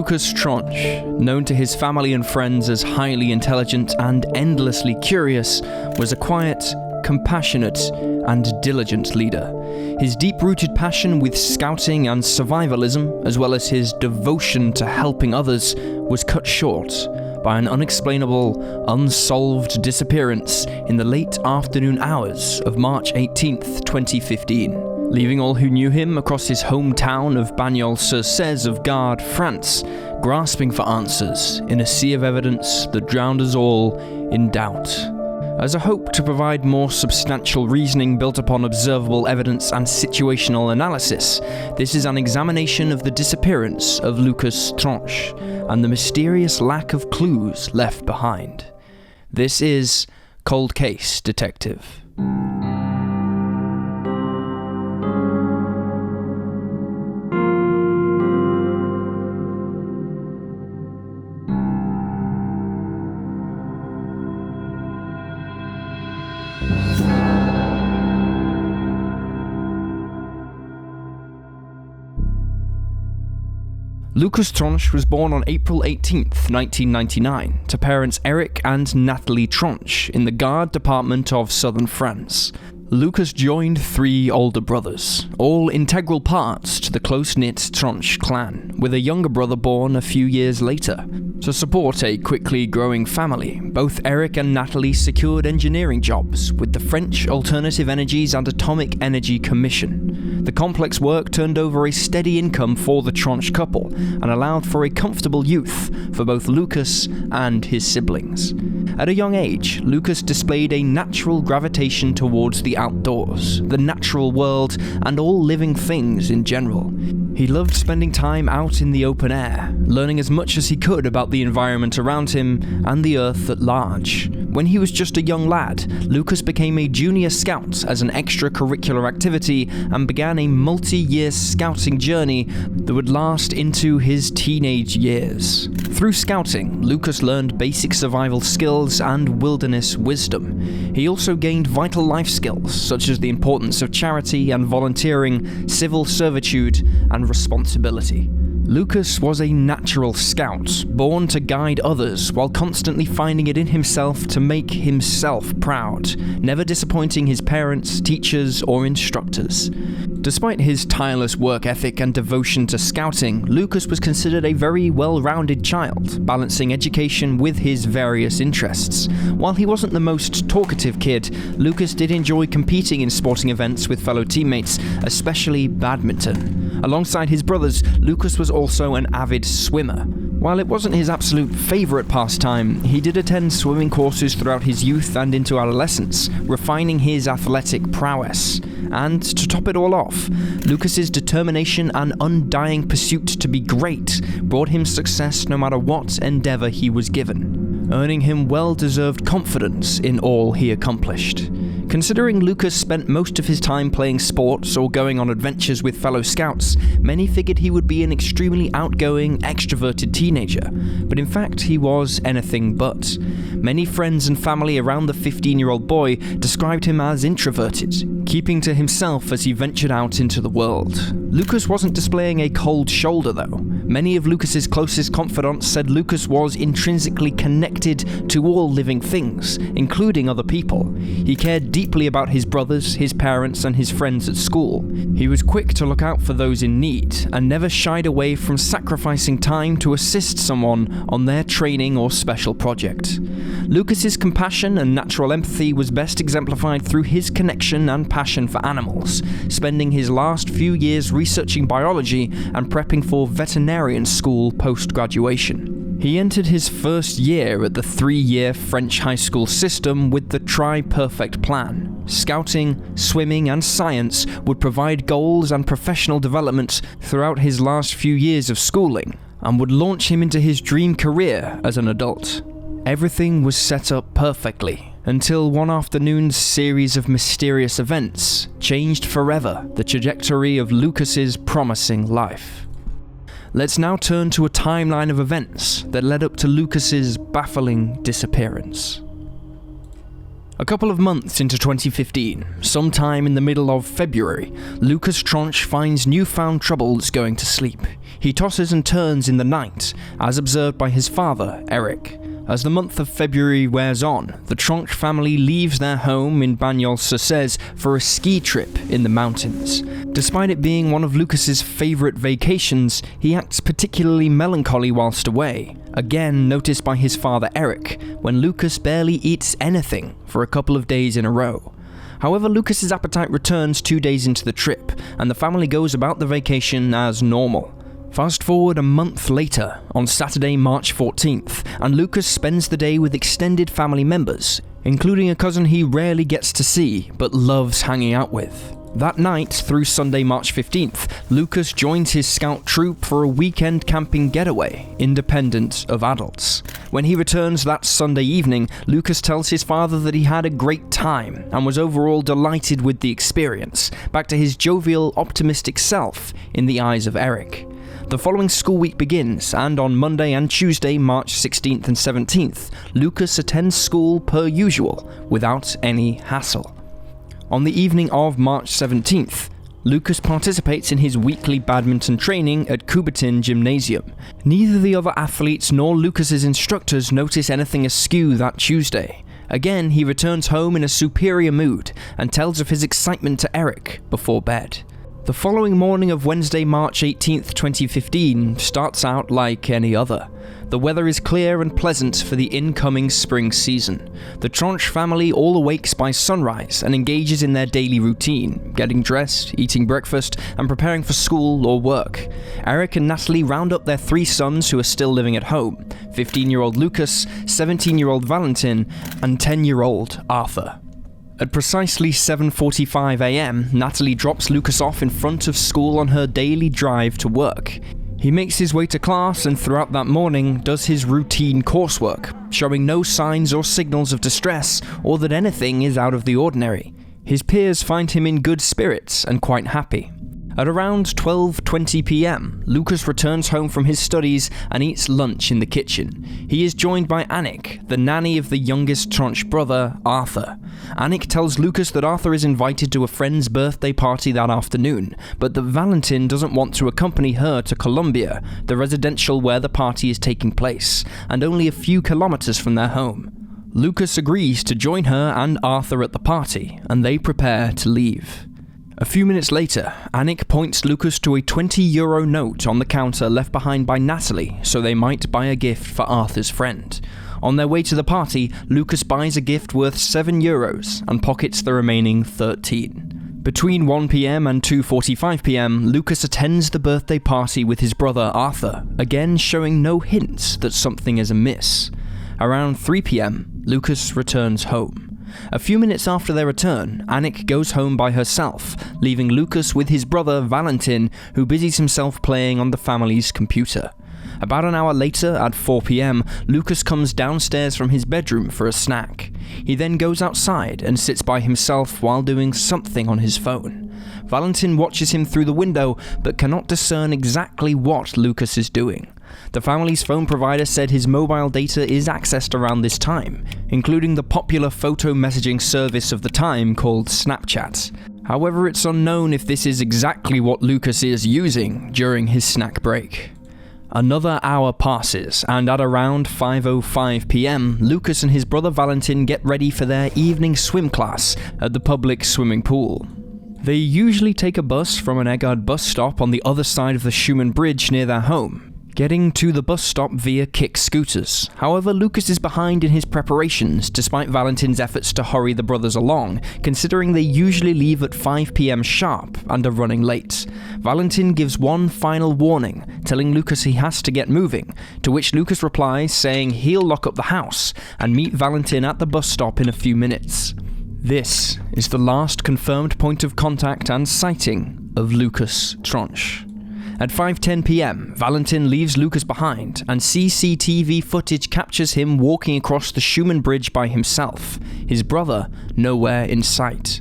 Lucas Tronche, known to his family and friends as highly intelligent and endlessly curious, was a quiet, compassionate, and diligent leader. His deep-rooted passion with scouting and survivalism, as well as his devotion to helping others, was cut short by an unexplainable, unsolved disappearance in the late afternoon hours of March 18th, 2015, leaving all who knew him across his hometown of Bagnols-sur-Cèze of Gard, France, grasping for answers in a sea of evidence that drowned us all in doubt. As a hope to provide more substantial reasoning built upon observable evidence and situational analysis, this is an examination of the disappearance of Lucas Tronche and the mysterious lack of clues left behind. This is Cold Case Detective. Lucas Tronche was born on April 18th, 1999, to parents Eric and Nathalie Tronche in the Gard department of southern France. Lucas joined 3 older brothers, all integral parts to the close-knit Tronche clan, with a younger brother born a few years later. To support a quickly growing family, both Eric and Nathalie secured engineering jobs with the French Alternative Energies and Atomic Energy Commission. The complex work turned over a steady income for the Tronche couple and allowed for a comfortable youth for both Lucas and his siblings. At a young age, Lucas displayed a natural gravitation towards the outdoors, the natural world, and all living things in general. He loved spending time out in the open air, learning as much as he could about the environment around him and the earth at large. When he was just a young lad, Lucas became a junior scout as an extracurricular activity and began a multi-year scouting journey that would last into his teenage years. Through scouting, Lucas learned basic survival skills and wilderness wisdom. He also gained vital life skills such as the importance of charity and volunteering, civil servitude, and responsibility. Lucas was a natural scout, born to guide others while constantly finding it in himself to make himself proud, never disappointing his parents, teachers, or instructors. Despite his tireless work ethic and devotion to scouting, Lucas was considered a very well-rounded child, balancing education with his various interests. While he wasn't the most talkative kid, Lucas did enjoy competing in sporting events with fellow teammates, especially badminton. Alongside his brothers, Lucas was also an avid swimmer. While it wasn't his absolute favourite pastime, he did attend swimming courses throughout his youth and into adolescence, refining his athletic prowess. And to top it all off, Lucas's determination and undying pursuit to be great brought him success no matter what endeavour he was given, earning him well-deserved confidence in all he accomplished. Considering Lucas spent most of his time playing sports or going on adventures with fellow scouts, many figured he would be an extremely outgoing, extroverted teenager, but in fact he was anything but. Many friends and family around the 15-year-old boy described him as introverted, keeping to himself as he ventured out into the world. Lucas wasn't displaying a cold shoulder though. Many of Lucas's closest confidants said Lucas was intrinsically connected to all living things, including other people. He cared deeply about his brothers, his parents, and his friends at school. He was quick to look out for those in need, and never shied away from sacrificing time to assist someone on their training or special project. Lucas's compassion and natural empathy was best exemplified through his connection and passion for animals, spending his last few years researching biology and prepping for veterinarian school post-graduation. He entered his first year at the 3-year French high school system with the Tri-Perfect plan. Scouting, swimming, and science would provide goals and professional development throughout his last few years of schooling, and would launch him into his dream career as an adult. Everything was set up perfectly, until one afternoon's series of mysterious events changed forever the trajectory of Lucas's promising life. Let's now turn to a timeline of events that led up to Lucas's baffling disappearance. A couple of months into 2015, sometime in the middle of February, Lucas Tronche finds newfound troubles going to sleep. He tosses and turns in the night, as observed by his father, Eric. As the month of February wears on, the Tronche family leaves their home in Bagnols-sur-Cèze for a ski trip in the mountains. Despite it being one of Lucas's favourite vacations, he acts particularly melancholy whilst away, again noticed by his father Eric, when Lucas barely eats anything for a couple of days in a row. However, Lucas's appetite returns 2 days into the trip, and the family goes about the vacation as normal. Fast forward a month later, on Saturday, March 14th, and Lucas spends the day with extended family members, including a cousin he rarely gets to see, but loves hanging out with. That night, through Sunday, March 15th, Lucas joins his scout troop for a weekend camping getaway, independent of adults. When he returns that Sunday evening, Lucas tells his father that he had a great time and was overall delighted with the experience, back to his jovial, optimistic self in the eyes of Eric. The following school week begins, and on Monday and Tuesday, March 16th and 17th, Lucas attends school per usual, without any hassle. On the evening of March 17th, Lucas participates in his weekly badminton training at Coubertin Gymnasium. Neither the other athletes nor Lucas's instructors notice anything askew that Tuesday. Again, he returns home in a superior mood and tells of his excitement to Eric before bed. The following morning of Wednesday, March 18th, 2015 starts out like any other. The weather is clear and pleasant for the incoming spring season. The Tronche family all awakes by sunrise and engages in their daily routine, getting dressed, eating breakfast, and preparing for school or work. Eric and Natalie round up their 3 sons who are still living at home, 15-year-old Lucas, 17-year-old Valentin, and 10-year-old Arthur. At precisely 7:45 a.m, Natalie drops Lucas off in front of school on her daily drive to work. He makes his way to class and throughout that morning does his routine coursework, showing no signs or signals of distress or that anything is out of the ordinary. His peers find him in good spirits and quite happy. At around 12:20 p.m, Lucas returns home from his studies and eats lunch in the kitchen. He is joined by Annick, the nanny of the youngest Tronche brother, Arthur. Annick tells Lucas that Arthur is invited to a friend's birthday party that afternoon, but that Valentin doesn't want to accompany her to Columbia, the residential where the party is taking place, and only a few kilometers from their home. Lucas agrees to join her and Arthur at the party, and they prepare to leave. A few minutes later, Annick points Lucas to a €20 note on the counter left behind by Natalie so they might buy a gift for Arthur's friend. On their way to the party, Lucas buys a gift worth €7 and pockets the remaining 13. Between 1 p.m. and 2:45 p.m, Lucas attends the birthday party with his brother Arthur, again showing no hints that something is amiss. Around 3 p.m, Lucas returns home. A few minutes after their return, Annick goes home by herself, leaving Lucas with his brother Valentin, who busies himself playing on the family's computer. About an hour later, at 4 p.m, Lucas comes downstairs from his bedroom for a snack. He then goes outside and sits by himself while doing something on his phone. Valentin watches him through the window, but cannot discern exactly what Lucas is doing. The family's phone provider said his mobile data is accessed around this time, including the popular photo messaging service of the time called Snapchat. However, it's unknown if this is exactly what Lucas is using during his snack break. Another hour passes, and at around 5:05 p.m, Lucas and his brother Valentin get ready for their evening swim class at the public swimming pool. They usually take a bus from an Eggard bus stop on the other side of the Schumann Bridge near their home, getting to the bus stop via kick scooters. However, Lucas is behind in his preparations, despite Valentin's efforts to hurry the brothers along, considering they usually leave at 5 p.m. sharp and are running late. Valentin gives one final warning, telling Lucas he has to get moving, to which Lucas replies saying he'll lock up the house and meet Valentin at the bus stop in a few minutes. This is the last confirmed point of contact and sighting of Lucas Tronche. At 5:10 p.m, Valentin leaves Lucas behind, and CCTV footage captures him walking across the Schumann Bridge by himself, his brother nowhere in sight.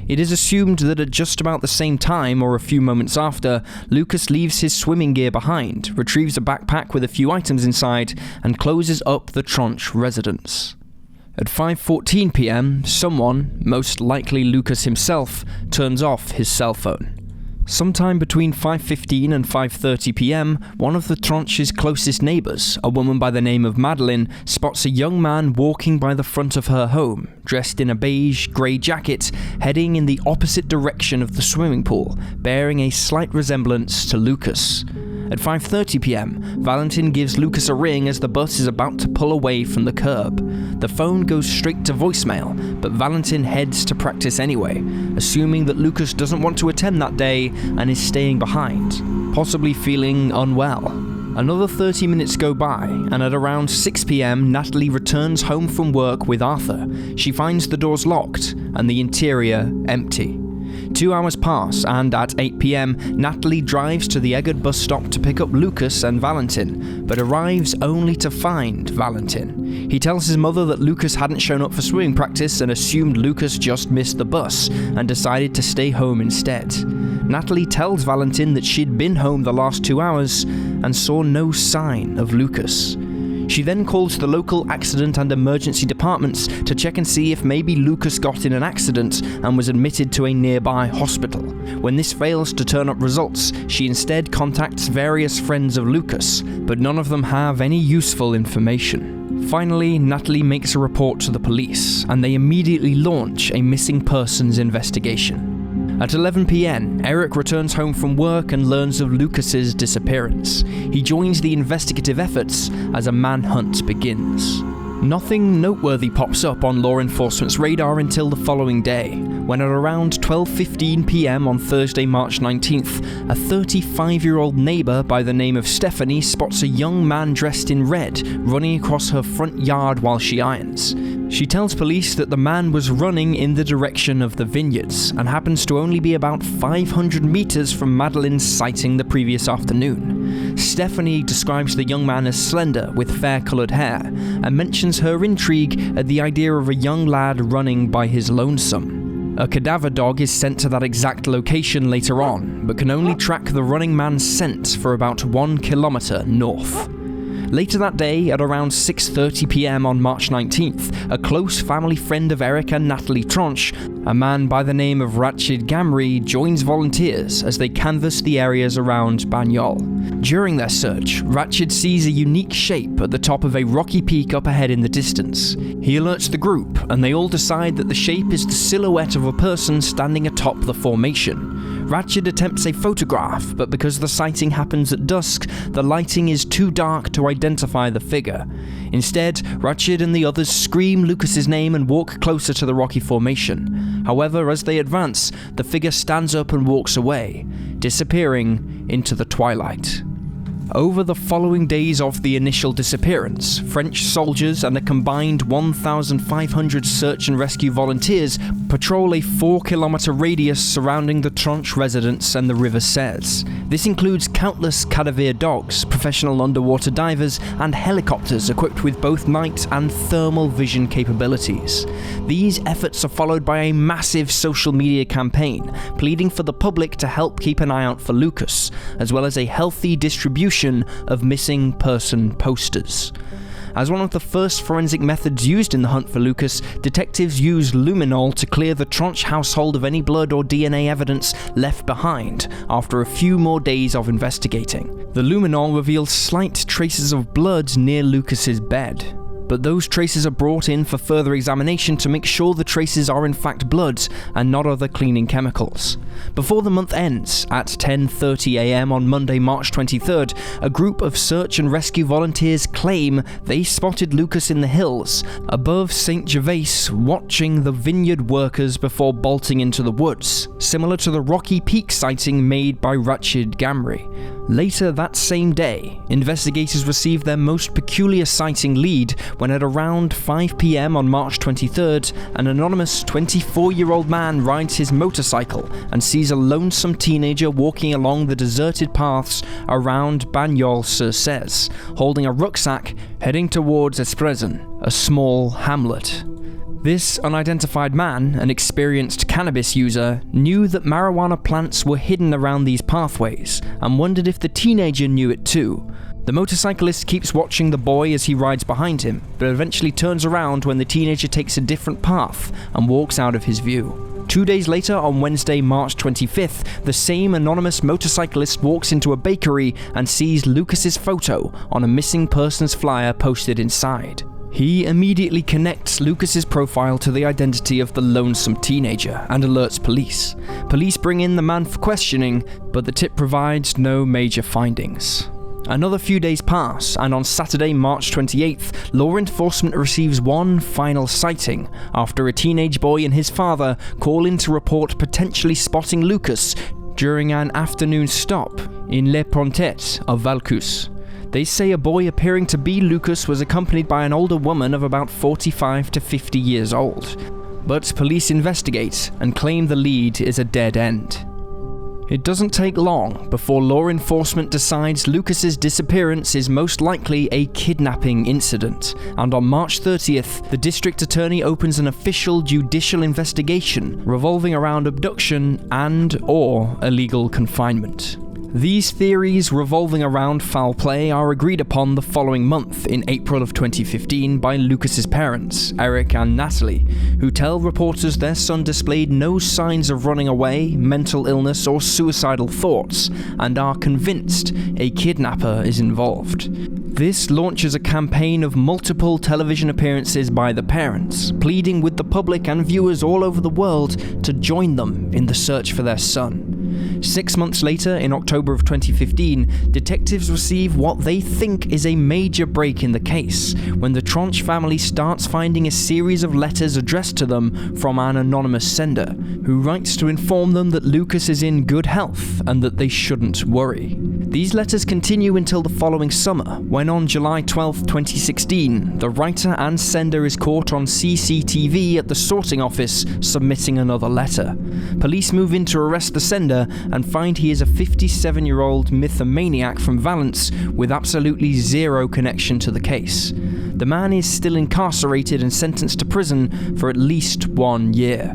It is assumed that at just about the same time, or a few moments after, Lucas leaves his swimming gear behind, retrieves a backpack with a few items inside, and closes up the Tronche residence. At 5:14 p.m, someone, most likely Lucas himself, turns off his cell phone. Sometime between 5:15 and 5:30 p.m, one of the Tronche's closest neighbours, a woman by the name of Madeline, spots a young man walking by the front of her home, dressed in a beige, grey jacket, heading in the opposite direction of the swimming pool, bearing a slight resemblance to Lucas. At 5:30 p.m, Valentin gives Lucas a ring as the bus is about to pull away from the curb. The phone goes straight to voicemail, but Valentin heads to practice anyway, assuming that Lucas doesn't want to attend that day and is staying behind, possibly feeling unwell. Another 30 minutes go by, and at around 6 p.m, Natalie returns home from work with Arthur. She finds the doors locked and the interior empty. 2 hours pass, and at 8 p.m, Natalie drives to the Eggert bus stop to pick up Lucas and Valentin, but arrives only to find Valentin. He tells his mother that Lucas hadn't shown up for swimming practice and assumed Lucas just missed the bus and decided to stay home instead. Natalie tells Valentin that she'd been home the last 2 hours and saw no sign of Lucas. She then calls the local accident and emergency departments to check and see if maybe Lucas got in an accident and was admitted to a nearby hospital. When this fails to turn up results, she instead contacts various friends of Lucas, but none of them have any useful information. Finally, Natalie makes a report to the police, and they immediately launch a missing persons investigation. At 11 p.m, Eric returns home from work and learns of Lucas's disappearance. He joins the investigative efforts as a manhunt begins. Nothing noteworthy pops up on law enforcement's radar until the following day, when at around 12:15 p.m. on Thursday, March 19th, a 35-year-old neighbour by the name of Stephanie spots a young man dressed in red running across her front yard while she irons. She tells police that the man was running in the direction of the vineyards and happens to only be about 500 meters from Madeline's sighting the previous afternoon. Stephanie describes the young man as slender with fair-coloured hair and mentions her intrigue at the idea of a young lad running by his lonesome. A cadaver dog is sent to that exact location later on, but can only track the running man's scent for about 1 kilometer north. Later that day, at around 6:30 p.m. on March 19th, a close family friend of Eric and Natalie Tronche, a man by the name of Ratchid Gamry, joins volunteers as they canvass the areas around Bagnol. During their search, Ratchid sees a unique shape at the top of a rocky peak up ahead in the distance. He alerts the group, and they all decide that the shape is the silhouette of a person standing atop the formation. Ratchid attempts a photograph, but because the sighting happens at dusk, the lighting is too dark to identify the figure. Instead, Ratchid and the others scream Lucas's name and walk closer to the rocky formation. However, as they advance, the figure stands up and walks away, disappearing into the twilight. Over the following days of the initial disappearance, French soldiers and a combined 1,500 search and rescue volunteers patrol a 4-kilometer radius surrounding the Tronche residence and the River Cèze. This includes countless cadaver dogs, professional underwater divers, and helicopters equipped with both night and thermal vision capabilities. These efforts are followed by a massive social media campaign, pleading for the public to help keep an eye out for Lucas, as well as a healthy distribution of missing person posters. As one of the first forensic methods used in the hunt for Lucas, detectives used luminol to clear the Tronche household of any blood or DNA evidence left behind after a few more days of investigating. The luminol reveals slight traces of blood near Lucas's bed, but those traces are brought in for further examination to make sure the traces are in fact blood and not other cleaning chemicals. Before the month ends, at 10:30 a.m. on Monday, March 23rd, a group of search and rescue volunteers claim they spotted Lucas in the hills above St. Gervais watching the vineyard workers before bolting into the woods, similar to the rocky peak sighting made by Ratchid Gamry. Later that same day, investigators received their most peculiar sighting lead when at around 5 p.m. on March 23rd, an anonymous 24-year-old man rides his motorcycle and sees a lonesome teenager walking along the deserted paths around Bagnol-sur-Cèze, holding a rucksack heading towards Esprezon, a small hamlet. This unidentified man, an experienced cannabis user, knew that marijuana plants were hidden around these pathways and wondered if the teenager knew it too. The motorcyclist keeps watching the boy as he rides behind him, but eventually turns around when the teenager takes a different path and walks out of his view. 2 days later, on Wednesday, March 25th, the same anonymous motorcyclist walks into a bakery and sees Lucas's photo on a missing persons flyer posted inside. He immediately connects Lucas's profile to the identity of the lonesome teenager and alerts police. Police bring in the man for questioning, but the tip provides no major findings. Another few days pass, and on Saturday, March 28th, law enforcement receives one final sighting after a teenage boy and his father call in to report potentially spotting Lucas during an afternoon stop in Les Pontettes of Valcus. They say a boy appearing to be Lucas was accompanied by an older woman of about 45 to 50 years old, but police investigate and claim the lead is a dead end. It doesn't take long before law enforcement decides Lucas's disappearance is most likely a kidnapping incident, and on March 30th, the district attorney opens an official judicial investigation revolving around abduction and/or illegal confinement. These theories revolving around foul play are agreed upon the following month, in April of 2015, by Lucas's parents, Eric and Natalie, who tell reporters their son displayed no signs of running away, mental illness, or suicidal thoughts, and are convinced a kidnapper is involved. This launches a campaign of multiple television appearances by the parents, pleading with the public and viewers all over the world to join them in the search for their son. 6 months later, in October of 2015, detectives receive what they think is a major break in the case, when the Tronche family starts finding a series of letters addressed to them from an anonymous sender, who writes to inform them that Lucas is in good health and that they shouldn't worry. These letters continue until the following summer, when on July 12, 2016, the writer and sender is caught on CCTV at the sorting office submitting another letter. Police move in to arrest the sender and find he is a 57-year-old mythomaniac from Valence with absolutely zero connection to the case. The man is still incarcerated and sentenced to prison for at least 1 year.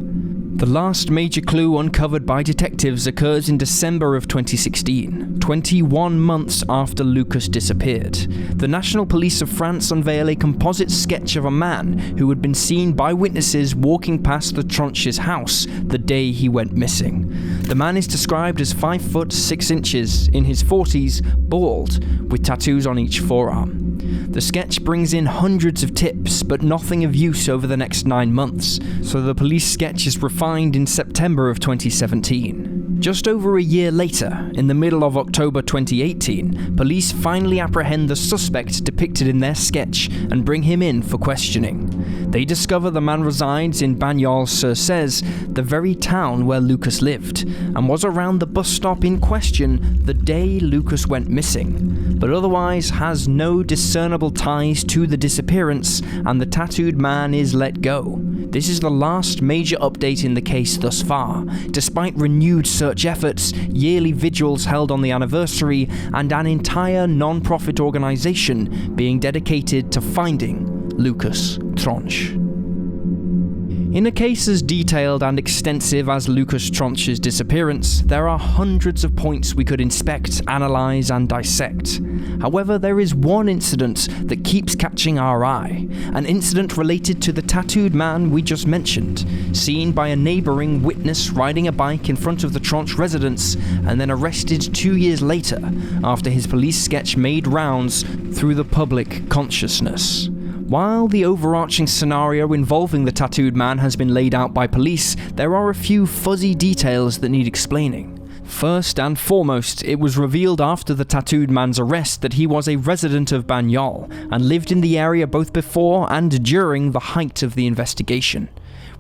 The last major clue uncovered by detectives occurs in December of 2016, 21 months after Lucas disappeared. The National Police of France unveil a composite sketch of a man who had been seen by witnesses walking past the Tronche's house the day he went missing. The man is described as 5 foot 6 inches, in his 40s, bald, with tattoos on each forearm. The sketch brings in hundreds of tips, but nothing of use over the next 9 months, so the police sketch is refined in September of 2017. Just over a year later, in the middle of October 2018, police finally apprehend the suspect depicted in their sketch and bring him in for questioning. They discover the man resides in Bagnols-sur-Cèze, the very town where Lucas lived, and was around the bus stop in question the day Lucas went missing, but otherwise has no discernible ties to the disappearance, and the tattooed man is let go. This is the last major update in the case thus far, despite renewed search efforts, yearly vigils held on the anniversary, and an entire non-profit organization being dedicated to finding Lucas Tronche. In a case as detailed and extensive as Lucas Tronche's disappearance, there are hundreds of points we could inspect, analyze, and dissect. However, there is one incident that keeps catching our eye, an incident related to the tattooed man we just mentioned, seen by a neighbouring witness riding a bike in front of the Tronche residence and then arrested 2 years later after his police sketch made rounds through the public consciousness. While the overarching scenario involving the tattooed man has been laid out by police, there are a few fuzzy details that need explaining. First and foremost, it was revealed after the tattooed man's arrest that he was a resident of Bagnols and lived in the area both before and during the height of the investigation.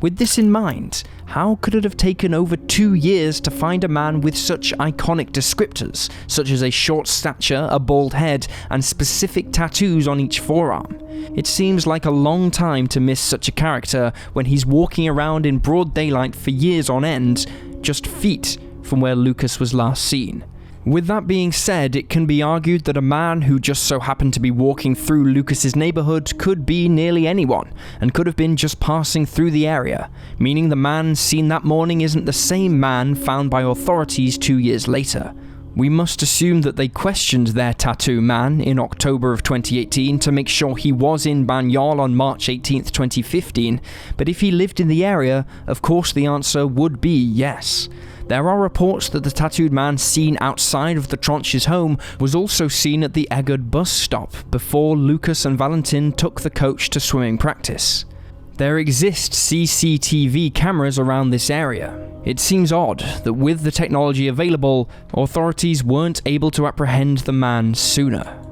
With this in mind, how could it have taken over 2 years to find a man with such iconic descriptors, such as a short stature, a bald head, and specific tattoos on each forearm? It seems like a long time to miss such a character when he's walking around in broad daylight for years on end, just feet from where Lucas was last seen. With that being said, it can be argued that a man who just so happened to be walking through Lucas's neighborhood could be nearly anyone, and could have been just passing through the area, meaning the man seen that morning isn't the same man found by authorities 2 years later. We must assume that they questioned their tattoo man in October of 2018 to make sure he was in Banyol on March 18th, 2015, but if he lived in the area, of course the answer would be yes. There are reports that the tattooed man seen outside of the Tronche's home was also seen at the Egged bus stop before Lucas and Valentin took the coach to swimming practice. There exist CCTV cameras around this area. It seems odd that with the technology available, authorities weren't able to apprehend the man sooner.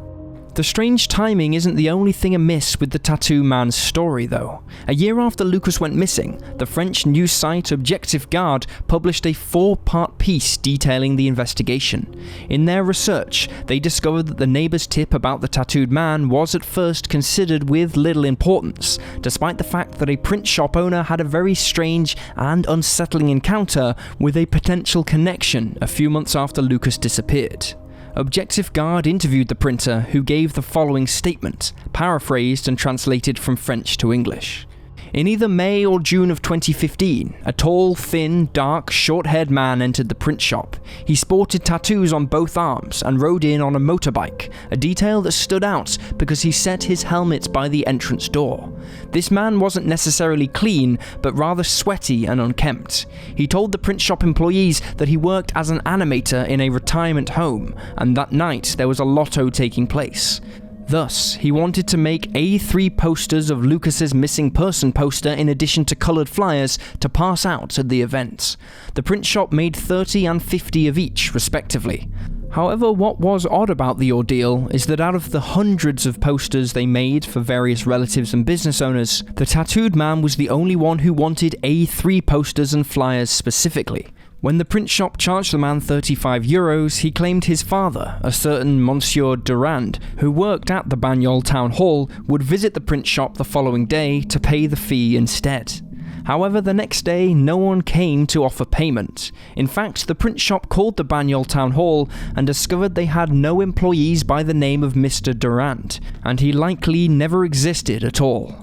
The strange timing isn't the only thing amiss with the tattoo man's story though. A year after Lucas went missing, the French news site Objectif Garde published a 4-part piece detailing the investigation. In their research, they discovered that the neighbor's tip about the tattooed man was at first considered with little importance, despite the fact that a print shop owner had a very strange and unsettling encounter with a potential connection a few months after Lucas disappeared. Objectif Garde interviewed the printer, who gave the following statement, paraphrased and translated from French to English. In either May or June of 2015, a tall, thin, dark, short-haired man entered the print shop. He sported tattoos on both arms and rode in on a motorbike, a detail that stood out because he set his helmet by the entrance door. This man wasn't necessarily clean, but rather sweaty and unkempt. He told the print shop employees that he worked as an animator in a retirement home, and that night there was a lotto taking place. Thus, he wanted to make A3 posters of Lucas's missing person poster in addition to coloured flyers to pass out at the event. The print shop made 30 and 50 of each, respectively. However, what was odd about the ordeal is that out of the hundreds of posters they made for various relatives and business owners, the tattooed man was the only one who wanted A3 posters and flyers specifically. When the print shop charged the man €35, he claimed his father, a certain Monsieur Durand, who worked at the Banyol town hall, would visit the print shop the following day to pay the fee instead. However, the next day, no one came to offer payment. In fact, the print shop called the Banyol town hall and discovered they had no employees by the name of Mr. Durand, and he likely never existed at all.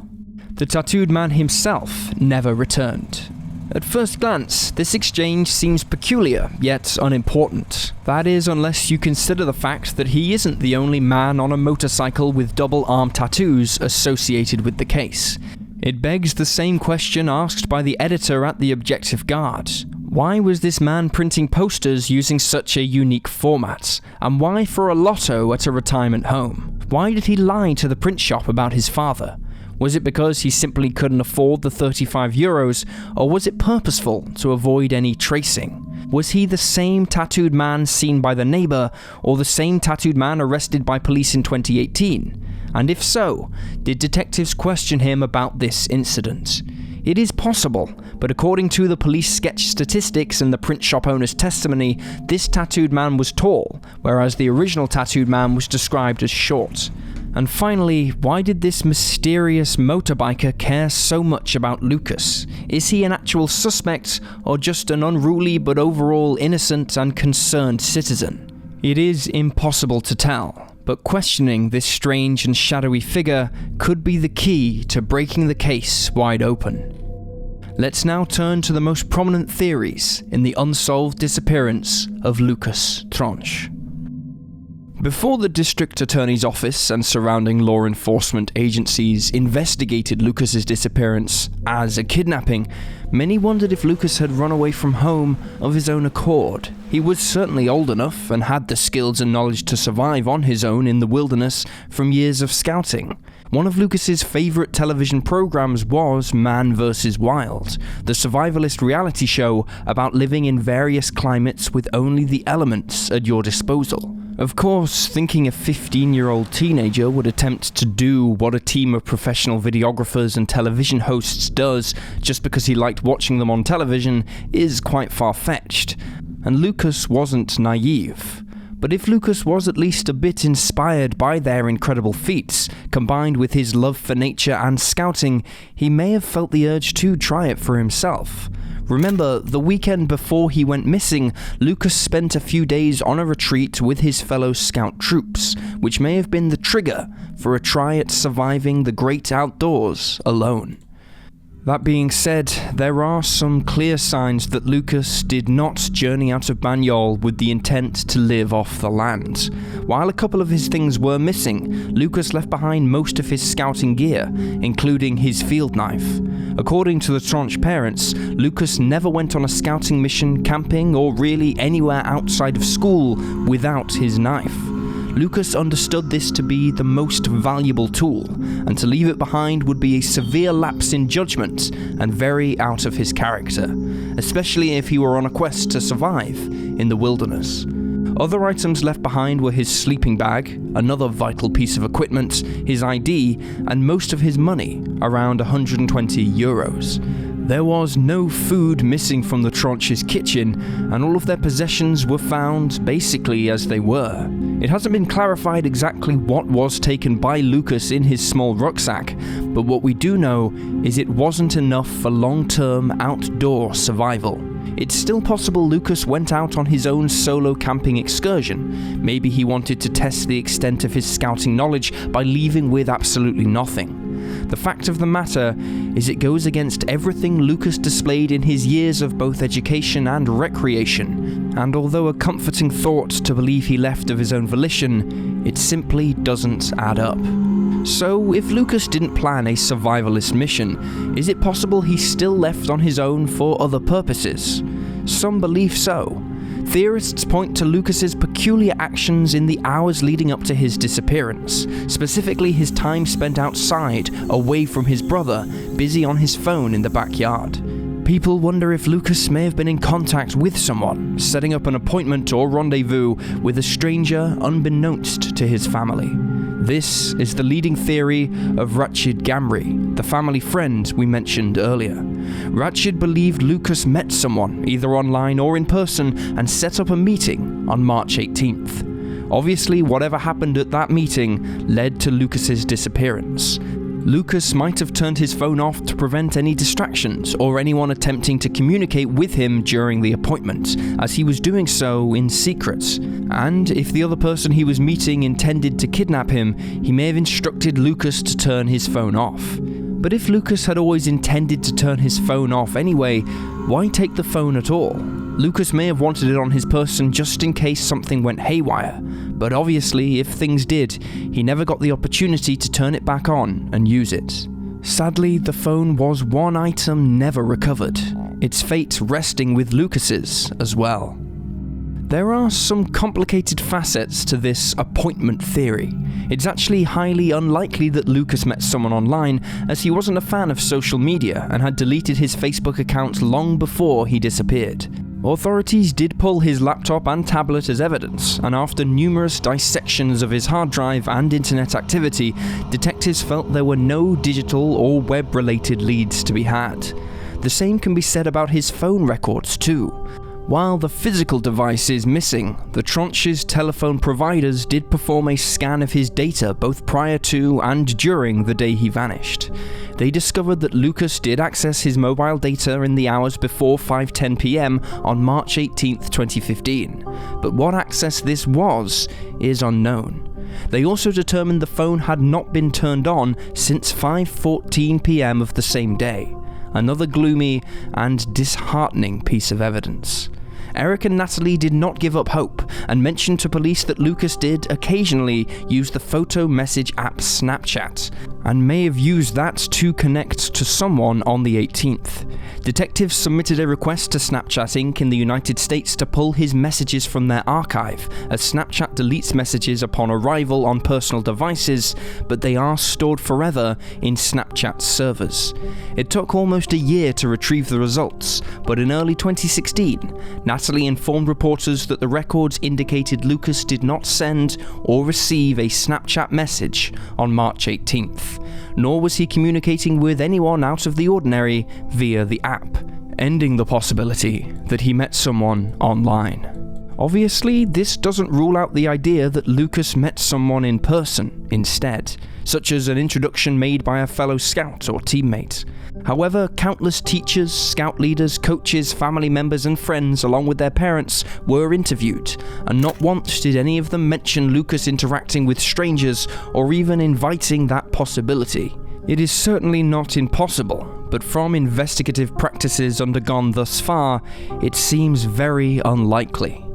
The tattooed man himself never returned. At first glance, this exchange seems peculiar, yet unimportant. That is, unless you consider the fact that he isn't the only man on a motorcycle with double-arm tattoos associated with the case. It begs the same question asked by the editor at the Objectif Garde. Why was this man printing posters using such a unique format? And why for a lotto at a retirement home? Why did he lie to the print shop about his father? Was it because he simply couldn't afford the €35, or was it purposeful to avoid any tracing? Was he the same tattooed man seen by the neighbor, or the same tattooed man arrested by police in 2018? And if so, did detectives question him about this incident? It is possible, but according to the police sketch statistics and the print shop owner's testimony, this tattooed man was tall, whereas the original tattooed man was described as short. And finally, why did this mysterious motorbiker care so much about Lucas? Is he an actual suspect, or just an unruly but overall innocent and concerned citizen? It is impossible to tell, but questioning this strange and shadowy figure could be the key to breaking the case wide open. Let's now turn to the most prominent theories in the unsolved disappearance of Lucas Tronche. Before the district attorney's office and surrounding law enforcement agencies investigated Lucas's disappearance as a kidnapping, many wondered if Lucas had run away from home of his own accord. He was certainly old enough and had the skills and knowledge to survive on his own in the wilderness from years of scouting. One of Lucas's favorite television programs was Man vs. Wild, the survivalist reality show about living in various climates with only the elements at your disposal. Of course, thinking a 15-year-old teenager would attempt to do what a team of professional videographers and television hosts does just because he liked watching them on television is quite far-fetched. And Lucas wasn't naive. But if Lucas was at least a bit inspired by their incredible feats, combined with his love for nature and scouting, he may have felt the urge to try it for himself. Remember, the weekend before he went missing, Lucas spent a few days on a retreat with his fellow scout troops, which may have been the trigger for a try at surviving the great outdoors alone. That being said, there are some clear signs that Lucas did not journey out of Banyol with the intent to live off the land. While a couple of his things were missing, Lucas left behind most of his scouting gear, including his field knife. According to the Tronche parents, Lucas never went on a scouting mission, camping, or really anywhere outside of school without his knife. Lucas understood this to be the most valuable tool, and to leave it behind would be a severe lapse in judgment and very out of his character, especially if he were on a quest to survive in the wilderness. Other items left behind were his sleeping bag, another vital piece of equipment, his ID, and most of his money, around 120 euros. There was no food missing from the Tronches' kitchen, and all of their possessions were found basically as they were. It hasn't been clarified exactly what was taken by Lucas in his small rucksack, but what we do know is it wasn't enough for long-term outdoor survival. It's still possible Lucas went out on his own solo camping excursion. Maybe he wanted to test the extent of his scouting knowledge by leaving with absolutely nothing. The fact of the matter is it goes against everything Lucas displayed in his years of both education and recreation, and although a comforting thought to believe he left of his own volition, it simply doesn't add up. So, if Lucas didn't plan a survivalist mission, is it possible he still left on his own for other purposes? Some believe so. Theorists point to Lucas's peculiar actions in the hours leading up to his disappearance, specifically his time spent outside, away from his brother, busy on his phone in the backyard. People wonder if Lucas may have been in contact with someone, setting up an appointment or rendezvous with a stranger unbeknownst to his family. This is the leading theory of Ratchid Gamri, the family friend we mentioned earlier. Ratchid believed Lucas met someone, either online or in person, and set up a meeting on March 18th. Obviously, whatever happened at that meeting led to Lucas's disappearance. Lucas might have turned his phone off to prevent any distractions or anyone attempting to communicate with him during the appointment, as he was doing so in secret. And if the other person he was meeting intended to kidnap him, he may have instructed Lucas to turn his phone off. But if Lucas had always intended to turn his phone off anyway, why take the phone at all? Lucas may have wanted it on his person just in case something went haywire, but obviously if things did, he never got the opportunity to turn it back on and use it. Sadly, the phone was one item never recovered, its fate resting with Lucas's as well. There are some complicated facets to this appointment theory. It's actually highly unlikely that Lucas met someone online, as he wasn't a fan of social media and had deleted his Facebook account long before he disappeared. Authorities did pull his laptop and tablet as evidence, and after numerous dissections of his hard drive and internet activity, detectives felt there were no digital or web-related leads to be had. The same can be said about his phone records too. While the physical device is missing, the Tronche's telephone providers did perform a scan of his data both prior to and during the day he vanished. They discovered that Lucas did access his mobile data in the hours before 5:10 p.m. on March 18, 2015, but what access this was is unknown. They also determined the phone had not been turned on since 5:14 p.m. of the same day. Another gloomy and disheartening piece of evidence. Eric and Natalie did not give up hope and mentioned to police that Lucas did occasionally use the photo message app Snapchat and may have used that to connect to someone on the 18th. Detectives submitted a request to Snapchat Inc. in the United States to pull his messages from their archive, as Snapchat deletes messages upon arrival on personal devices, but they are stored forever in Snapchat's servers. It took almost a year to retrieve the results, but in early 2016, Natalie informed reporters that the records indicated Lucas did not send or receive a Snapchat message on March 18th, nor was he communicating with anyone out of the ordinary via the app, ending the possibility that he met someone online. Obviously, this doesn't rule out the idea that Lucas met someone in person instead, such as an introduction made by a fellow scout or teammate. However, countless teachers, scout leaders, coaches, family members and friends along with their parents were interviewed, and not once did any of them mention Lucas interacting with strangers or even inviting that possibility. It is certainly not impossible, but from investigative practices undergone thus far, it seems very unlikely.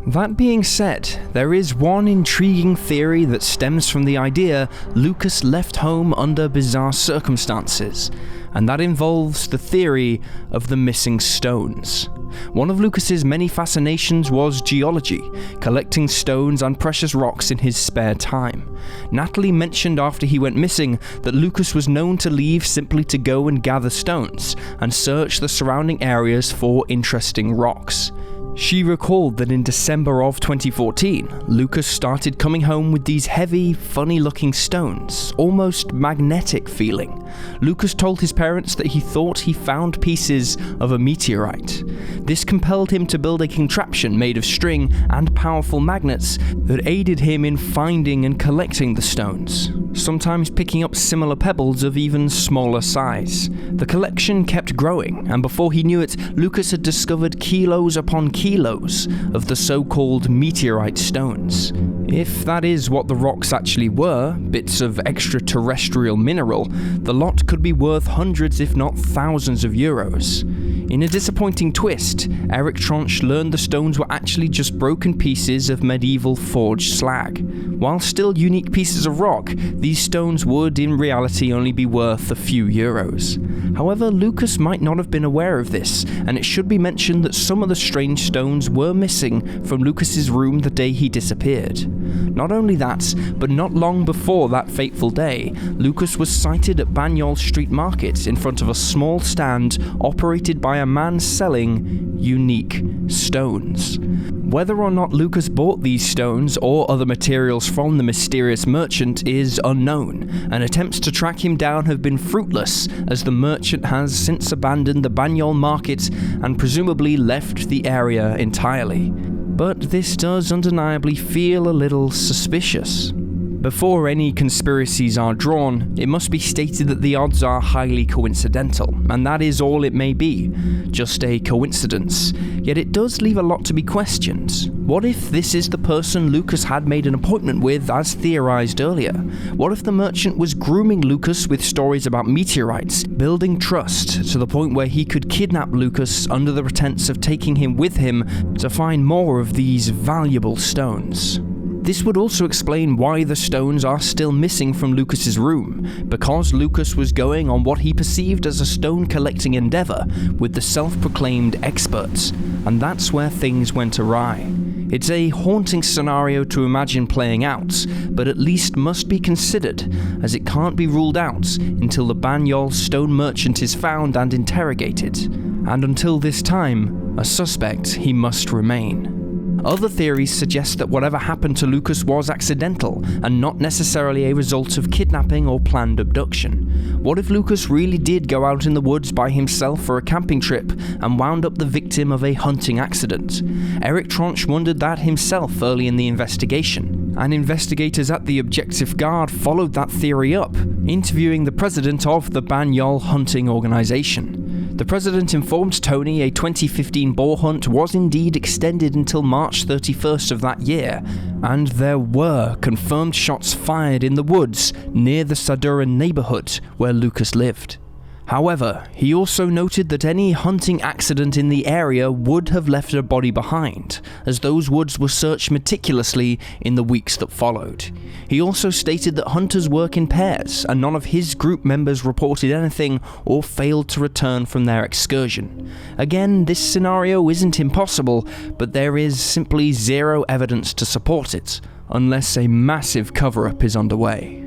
That being said, there is one intriguing theory that stems from the idea Lucas left home under bizarre circumstances, and that involves the theory of the missing stones. One of Lucas's many fascinations was geology, collecting stones and precious rocks in his spare time. Natalie mentioned after he went missing that Lucas was known to leave simply to go and gather stones and search the surrounding areas for interesting rocks. She recalled that in December of 2014, Lucas started coming home with these heavy, funny-looking stones, almost magnetic feeling. Lucas told his parents that he thought he found pieces of a meteorite. This compelled him to build a contraption made of string and powerful magnets that aided him in finding and collecting the stones, sometimes picking up similar pebbles of even smaller size. The collection kept growing, and before he knew it, Lucas had discovered kilos upon kilos of the so-called meteorite stones. If that is what the rocks actually were, bits of extraterrestrial mineral, the lot could be worth hundreds if not thousands of euros. In a disappointing twist, Eric Tronche learned the stones were actually just broken pieces of medieval forged slag. While still unique pieces of rock, these stones would in reality only be worth a few euros. However, Lucas might not have been aware of this, and it should be mentioned that some of the strange stones were missing from Lucas's room the day he disappeared. Not only that, but not long before that fateful day, Lucas was sighted at Banyol Street Market in front of a small stand operated by a man selling unique stones. Whether or not Lucas bought these stones or other materials from the mysterious merchant is unknown, and attempts to track him down have been fruitless, as the merchant has since abandoned the Banyol market and presumably left the area entirely. But this does undeniably feel a little suspicious. Before any conspiracies are drawn, it must be stated that the odds are highly coincidental, and that is all it may be, just a coincidence. Yet it does leave a lot to be questioned. What if this is the person Lucas had made an appointment with, as theorized earlier? What if the merchant was grooming Lucas with stories about meteorites, building trust to the point where he could kidnap Lucas under the pretense of taking him with him to find more of these valuable stones? This would also explain why the stones are still missing from Lucas's room, because Lucas was going on what he perceived as a stone collecting endeavor with the self-proclaimed experts, and that's where things went awry. It's a haunting scenario to imagine playing out, but at least must be considered, as it can't be ruled out until the Banyol stone merchant is found and interrogated, and until this time, a suspect he must remain. Other theories suggest that whatever happened to Lucas was accidental and not necessarily a result of kidnapping or planned abduction. What if Lucas really did go out in the woods by himself for a camping trip and wound up the victim of a hunting accident? Eric Tronche wondered that himself early in the investigation, and investigators at the Objective Guard followed that theory up, interviewing the president of the Banyol hunting organization. The president informed Tony a 2015 boar hunt was indeed extended until March 31st of that year, and there were confirmed shots fired in the woods near the Saduran neighborhood where Lucas lived. However, he also noted that any hunting accident in the area would have left a body behind, as those woods were searched meticulously in the weeks that followed. He also stated that hunters work in pairs, and none of his group members reported anything or failed to return from their excursion. Again, this scenario isn't impossible, but there is simply zero evidence to support it, unless a massive cover-up is underway.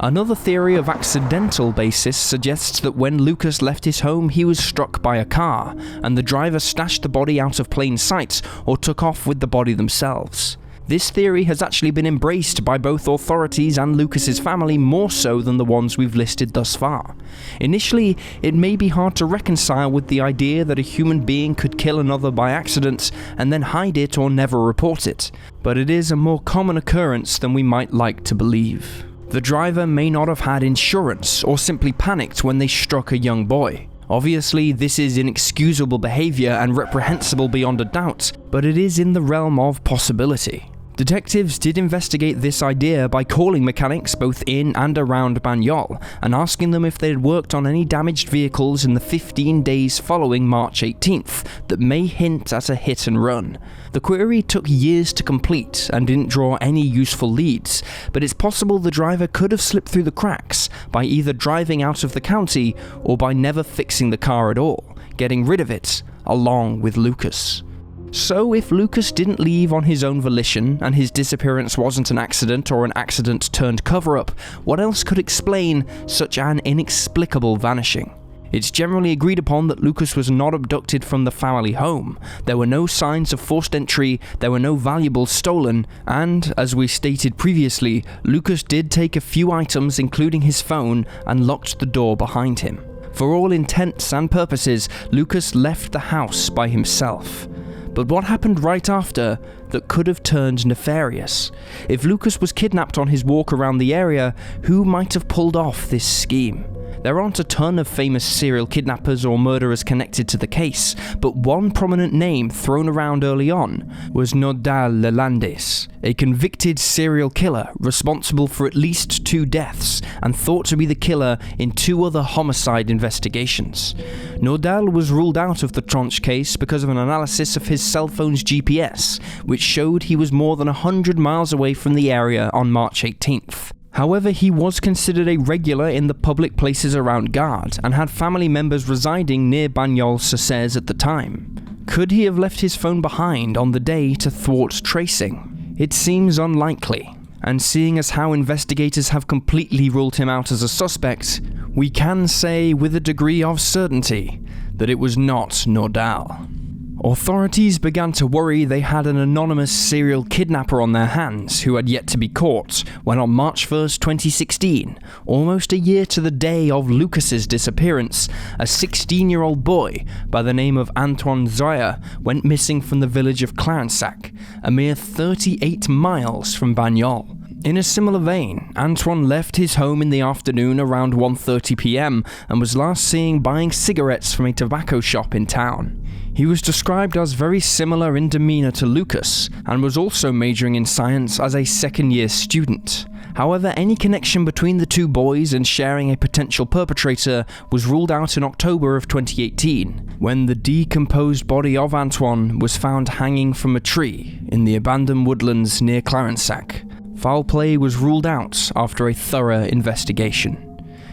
Another theory of accidental basis suggests that when Lucas left his home he was struck by a car, and the driver stashed the body out of plain sight or took off with the body themselves. This theory has actually been embraced by both authorities and Lucas's family more so than the ones we've listed thus far. Initially, it may be hard to reconcile with the idea that a human being could kill another by accident and then hide it or never report it, but it is a more common occurrence than we might like to believe. The driver may not have had insurance or simply panicked when they struck a young boy. Obviously, this is inexcusable behavior and reprehensible beyond a doubt, but it is in the realm of possibility. Detectives did investigate this idea by calling mechanics both in and around Banyol and asking them if they had worked on any damaged vehicles in the 15 days following March 18th that may hint at a hit and run. The query took years to complete and didn't draw any useful leads, but it's possible the driver could have slipped through the cracks by either driving out of the county or by never fixing the car at all, getting rid of it along with Lucas. So if Lucas didn't leave on his own volition and his disappearance wasn't an accident or an accident turned cover-up, what else could explain such an inexplicable vanishing? It's generally agreed upon that Lucas was not abducted from the family home. There were no signs of forced entry, there were no valuables stolen, and, as we stated previously, Lucas did take a few items including his phone and locked the door behind him. For all intents and purposes, Lucas left the house by himself. But what happened right after that could have turned nefarious? If Lucas was kidnapped on his walk around the area, who might have pulled off this scheme? There aren't a ton of famous serial kidnappers or murderers connected to the case, but one prominent name thrown around early on was Nordal Lelandais, a convicted serial killer responsible for at least 2 deaths and thought to be the killer in 2 other homicide investigations. Nordal was ruled out of the Tronche case because of an analysis of his cell phone's GPS, which showed he was more than 100 miles away from the area on March 18th. However, he was considered a regular in the public places around Gard and had family members residing near Bagnols-sur-Cèze at the time. Could he have left his phone behind on the day to thwart tracing? It seems unlikely, and seeing as how investigators have completely ruled him out as a suspect, we can say with a degree of certainty that it was not Nordal. Authorities began to worry they had an anonymous serial kidnapper on their hands who had yet to be caught when on March 1st, 2016, almost a year to the day of Lucas's disappearance, a 16-year-old boy by the name of Antoine Zoya went missing from the village of Clarensac, a mere 38 miles from Bagnols. In a similar vein, Antoine left his home in the afternoon around 1:30 p.m. and was last seen buying cigarettes from a tobacco shop in town. He was described as very similar in demeanor to Lucas, and was also majoring in science as a second-year student. However, any connection between the 2 boys and sharing a potential perpetrator was ruled out in October of 2018, when the decomposed body of Antoine was found hanging from a tree in the abandoned woodlands near Clarensac. Foul play was ruled out after a thorough investigation.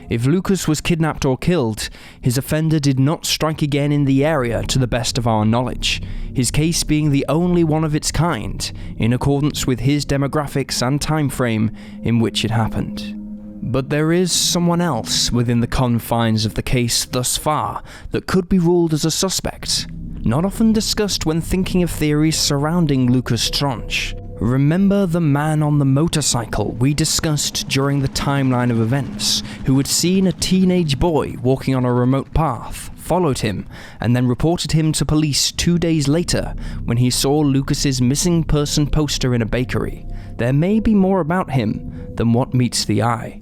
If Lucas was kidnapped or killed, his offender did not strike again in the area to the best of our knowledge, his case being the only one of its kind, in accordance with his demographics and time frame in which it happened. But there is someone else within the confines of the case thus far that could be ruled as a suspect, not often discussed when thinking of theories surrounding Lucas Tronche. Remember the man on the motorcycle we discussed during the timeline of events, who had seen a teenage boy walking on a remote path, followed him, and then reported him to police 2 days later when he saw Lucas's missing person poster in a bakery? There may be more about him than what meets the eye.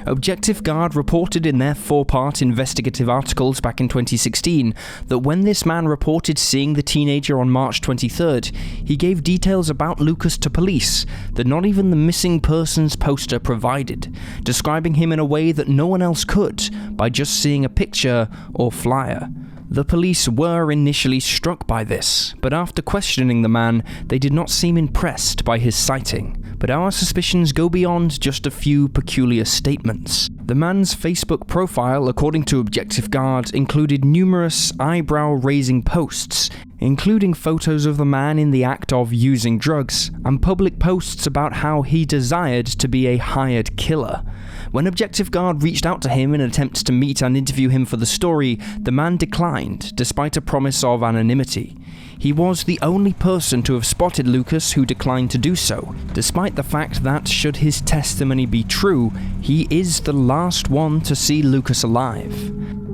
Objective Guard reported in their 4-part investigative articles back in 2016 that when this man reported seeing the teenager on March 23rd, he gave details about Lucas to police that not even the missing persons poster provided, describing him in a way that no one else could by just seeing a picture or flyer. The police were initially struck by this, but after questioning the man, they did not seem impressed by his sighting. But our suspicions go beyond just a few peculiar statements. The man's Facebook profile, according to Objective Guard, included numerous eyebrow-raising posts, including photos of the man in the act of using drugs, and public posts about how he desired to be a hired killer. When Objective Guard reached out to him in an attempt to meet and interview him for the story, the man declined, despite a promise of anonymity. He was the only person to have spotted Lucas who declined to do so, despite the fact that, should his testimony be true, he is the last one to see Lucas alive.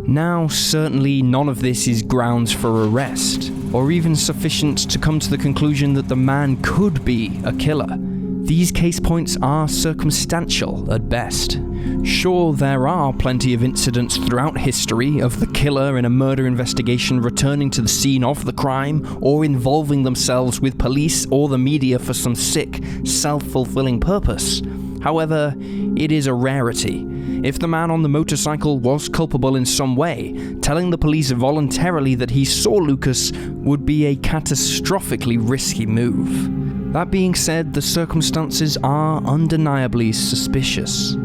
Now, certainly none of this is grounds for arrest, or even sufficient to come to the conclusion that the man could be a killer. these case points are circumstantial at best. Sure, there are plenty of incidents throughout history of the killer in a murder investigation returning to the scene of the crime or involving themselves with police or the media for some sick, self-fulfilling purpose. However, it is a rarity. If the man on the motorcycle was culpable in some way, telling the police voluntarily that he saw Lucas would be a catastrophically risky move. That being said, the circumstances are undeniably suspicious.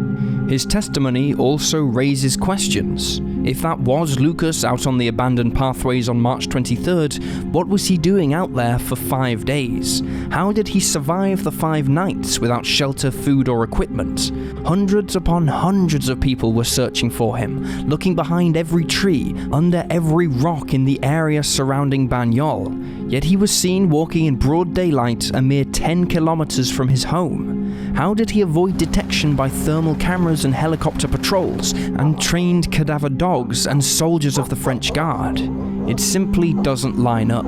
His testimony also raises questions. If that was Lucas out on the abandoned pathways on March 23rd, what was he doing out there for 5 days? How did he survive the 5 nights without shelter, food, or equipment? Hundreds upon hundreds of people were searching for him, looking behind every tree, under every rock in the area surrounding Banyol. Yet he was seen walking in broad daylight a mere 10 kilometers from his home. How did he avoid detection by thermal cameras and helicopter patrols, and trained cadaver dogs and soldiers of the French Guard? It simply doesn't line up.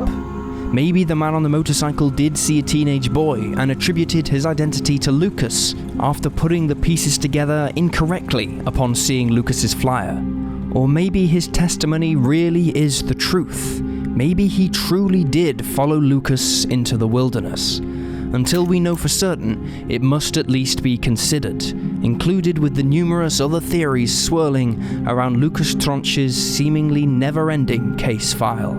Maybe the man on the motorcycle did see a teenage boy and attributed his identity to Lucas after putting the pieces together incorrectly upon seeing Lucas's flyer. Or maybe his testimony really is the truth. Maybe he truly did follow Lucas into the wilderness. Until we know for certain, it must at least be considered, included with the numerous other theories swirling around Lucas Tronche's seemingly never-ending case file.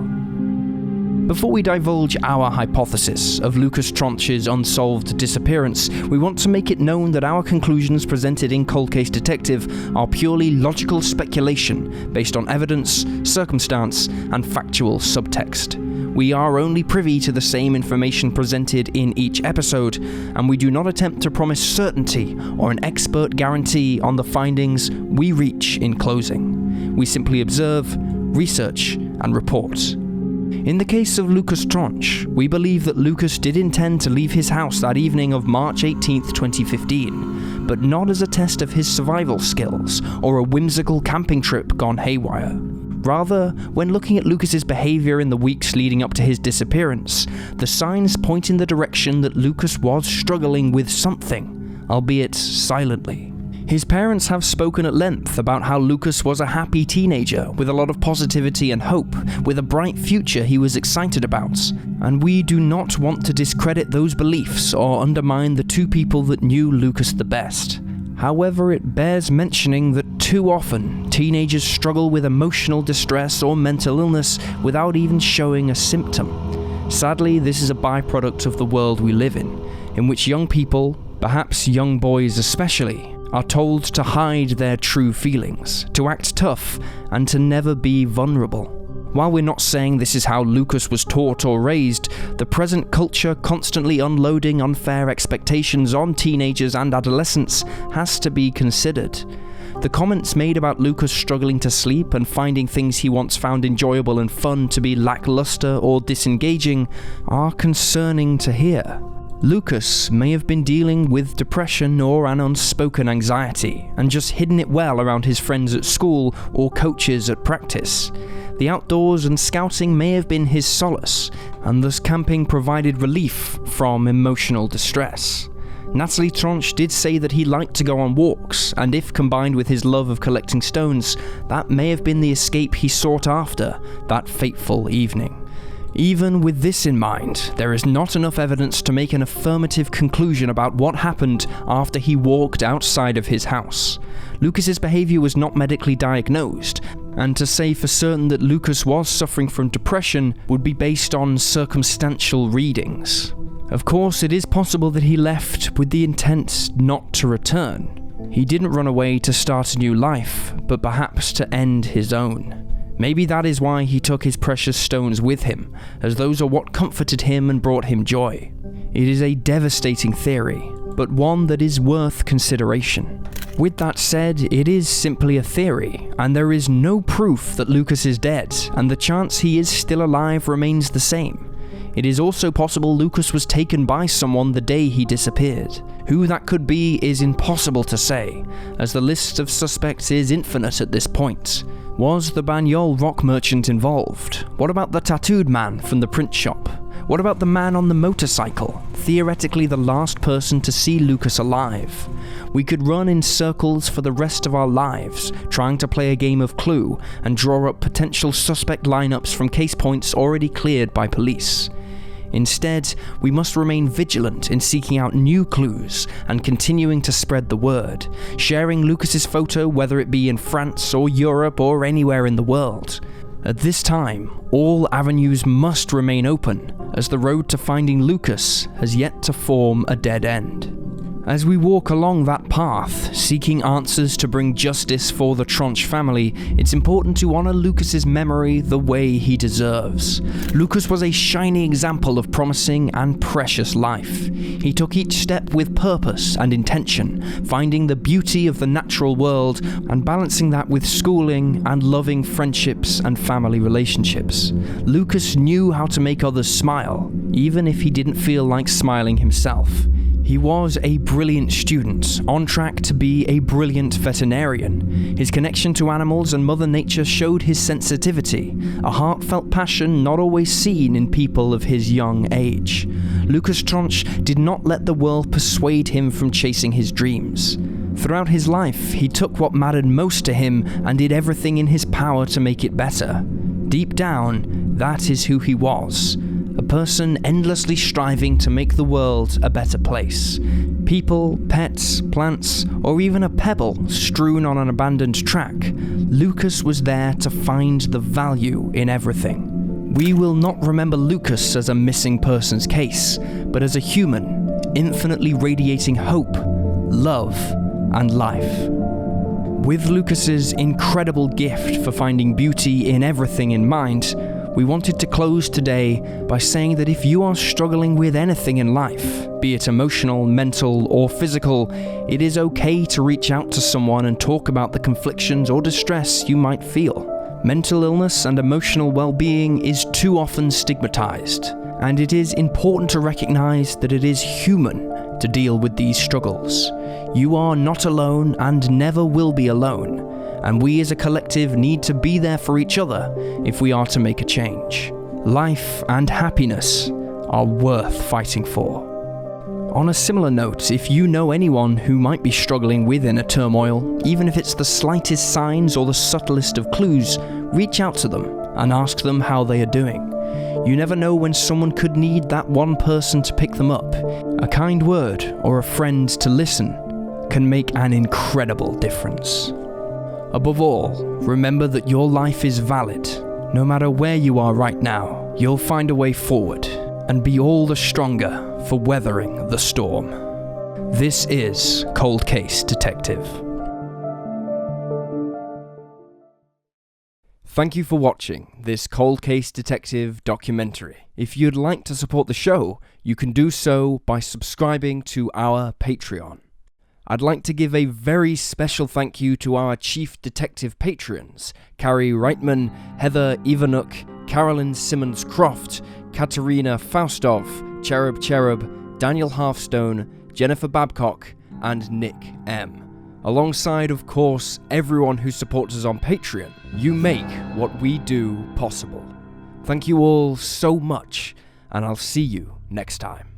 Before we divulge our hypothesis of Lucas Tronche's unsolved disappearance, we want to make it known that our conclusions presented in Cold Case Detective are purely logical speculation based on evidence, circumstance, and factual subtext. We are only privy to the same information presented in each episode, and we do not attempt to promise certainty or an expert guarantee on the findings we reach in closing. We simply observe, research, and report. In the case of Lucas Tronche, we believe that Lucas did intend to leave his house that evening of March 18, 2015, but not as a test of his survival skills or a whimsical camping trip gone haywire. Rather, when looking at Lucas's behavior in the weeks leading up to his disappearance, the signs point in the direction that Lucas was struggling with something, albeit silently. His parents have spoken at length about how Lucas was a happy teenager with a lot of positivity and hope, with a bright future he was excited about, and we do not want to discredit those beliefs or undermine the two people that knew Lucas the best. However, it bears mentioning that too often, teenagers struggle with emotional distress or mental illness without even showing a symptom. Sadly, this is a byproduct of the world we live in which young people, perhaps young boys especially, are told to hide their true feelings, to act tough, and to never be vulnerable. While we're not saying this is how Lucas was taught or raised, the present culture constantly unloading unfair expectations on teenagers and adolescents has to be considered. The comments made about Lucas struggling to sleep and finding things he once found enjoyable and fun to be lackluster or disengaging are concerning to hear. Lucas may have been dealing with depression or an unspoken anxiety, and just hidden it well around his friends at school or coaches at practice. The outdoors and scouting may have been his solace, and thus camping provided relief from emotional distress. Natalie Tronche did say that he liked to go on walks, and if combined with his love of collecting stones, that may have been the escape he sought after that fateful evening. Even with this in mind, there is not enough evidence to make an affirmative conclusion about what happened after he walked outside of his house. Lucas's behavior was not medically diagnosed, and to say for certain that Lucas was suffering from depression would be based on circumstantial readings. Of course, it is possible that he left with the intent not to return. He didn't run away to start a new life, but perhaps to end his own. Maybe that is why he took his precious stones with him, as those are what comforted him and brought him joy. It is a devastating theory, but one that is worth consideration. With that said, it is simply a theory, and there is no proof that Lucas is dead, and the chance he is still alive remains the same. It is also possible Lucas was taken by someone the day he disappeared. Who that could be is impossible to say, as the list of suspects is infinite at this point. Was the Banyol rock merchant involved? What about the tattooed man from the print shop? What about the man on the motorcycle, theoretically the last person to see Lucas alive? We could run in circles for the rest of our lives, trying to play a game of Clue and draw up potential suspect lineups from case points already cleared by police. Instead, we must remain vigilant in seeking out new clues and continuing to spread the word, sharing Lucas's photo whether it be in France or Europe or anywhere in the world. At this time, all avenues must remain open, as the road to finding Lucas has yet to form a dead end. As we walk along that path, seeking answers to bring justice for the Tronche family, it's important to honor Lucas's memory the way he deserves. Lucas was a shining example of promising and precious life. He took each step with purpose and intention, finding the beauty of the natural world and balancing that with schooling and loving friendships and family relationships. Lucas knew how to make others smile, even if he didn't feel like smiling himself. He was a brilliant student, on track to be a brilliant veterinarian. His connection to animals and Mother Nature showed his sensitivity, a heartfelt passion not always seen in people of his young age. Lucas Tronche did not let the world persuade him from chasing his dreams. Throughout his life, he took what mattered most to him and did everything in his power to make it better. Deep down, that is who he was. A person endlessly striving to make the world a better place. People, pets, plants, or even a pebble strewn on an abandoned track, Lucas was there to find the value in everything. We will not remember Lucas as a missing persons case, but as a human, infinitely radiating hope, love, and life. With Lucas's incredible gift for finding beauty in everything in mind, we wanted to close today by saying that if you are struggling with anything in life, be it emotional, mental, or physical, it is okay to reach out to someone and talk about the conflictions or distress you might feel. Mental illness and emotional well-being is too often stigmatized, and it is important to recognize that it is human to deal with these struggles. You are not alone and never will be alone. And we as a collective need to be there for each other if we are to make a change. Life and happiness are worth fighting for. On a similar note, if you know anyone who might be struggling with inner turmoil, even if it's the slightest signs or the subtlest of clues, reach out to them and ask them how they are doing. You never know when someone could need that one person to pick them up. A kind word or a friend to listen can make an incredible difference. Above all, remember that your life is valid. No matter where you are right now, you'll find a way forward and be all the stronger for weathering the storm. This is Cold Case Detective. Thank you for watching this Cold Case Detective documentary. If you'd like to support the show, you can do so by subscribing to our Patreon. I'd like to give a very special thank you to our Chief Detective patrons, Carrie Reitman, Heather Ivanuk, Carolyn Simmons-Croft, Katerina Faustov, Cherub, Daniel Halfstone, Jennifer Babcock, and Nick M. Alongside, of course, everyone who supports us on Patreon. You make what we do possible. Thank you all so much, and I'll see you next time.